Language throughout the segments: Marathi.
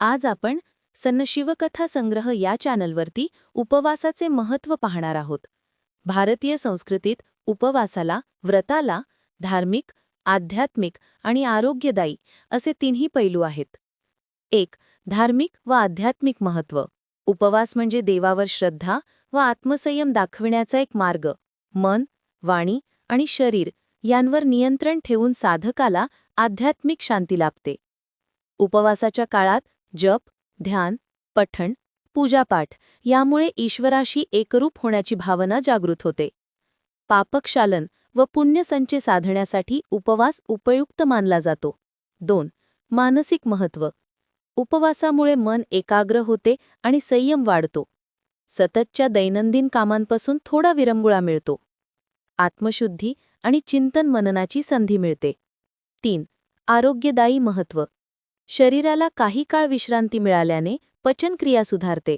आज आपण शिवकथा संग्रह या चॅनलवरती उपवासाचे महत्त्व पाहणार आहोत. भारतीय संस्कृतीत उपवासाला, व्रताला धार्मिक, आध्यात्मिक आणि आरोग्यदायी असे तिन्ही पैलू आहेत. 1. धार्मिक व आध्यात्मिक महत्त्व. उपवास म्हणजे देवावर श्रद्धा व आत्मसंयम दाखविण्याचा एक मार्ग. मन, वाणी आणि शरीर यांवर नियंत्रण ठेवून साधकाला आध्यात्मिक शांती लाभते. उपवासाच्या काळात जप, ध्यान, पठण, पूजापाठ यामुळे ईश्वराशी एकरूप होण्याची भावना जागृत होते. पापक्षालन व पुण्यसंचय साधण्यासाठी उपवास उपयुक्त मानला जातो. 2. मानसिक महत्त्व. उपवासामुळे मन एकाग्र होते आणि संयम वाढतो. सततच्या दैनंदिन कामांपासून थोडा विरंगुळा मिळतो. आत्मशुद्धी आणि चिंतन मननाची संधी मिळते. 3. आरोग्यदायी महत्त्व. शरीराला काही काळ विश्रांती मिळाल्याने पचनक्रिया सुधारते.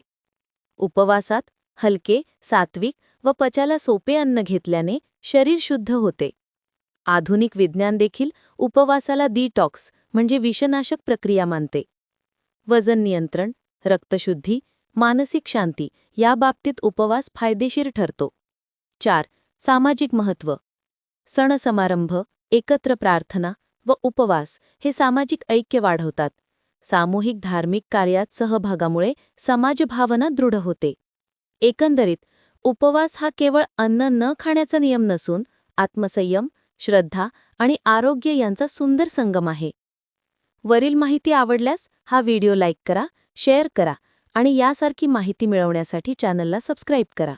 उपवासात हलके, सात्विक व पचाला सोपे अन्न घेतल्याने शरीर शुद्ध होते. आधुनिक विज्ञान देखील उपवासाला डिटॉक्स म्हणजे विषनाशक प्रक्रिया मानते. वजन नियंत्रण, रक्तशुद्धी, मानसिक शांती या बाबतीत उपवास फायदेशीर ठरतो. 4. सामाजिक महत्त्व. सण समारंभ, एकत्र प्रार्थना व उपवास हे सामाजिक ऐक्य वाढवतात. सामूहिक धार्मिक कार्यात सहभागामुळे समाजभावना दृढ होते. एकंदरीत उपवास हा केवळ अन्न न खाण्याचा नियम नसून आत्मसंयम, श्रद्धा आणि आरोग्य यांचा सुंदर संगम आहे. वरील माहिती आवडल्यास हा व्हिडिओ लाईक करा, शेअर करा आणि यासारखी माहिती मिळवण्यासाठी चॅनलला सबस्क्राईब करा.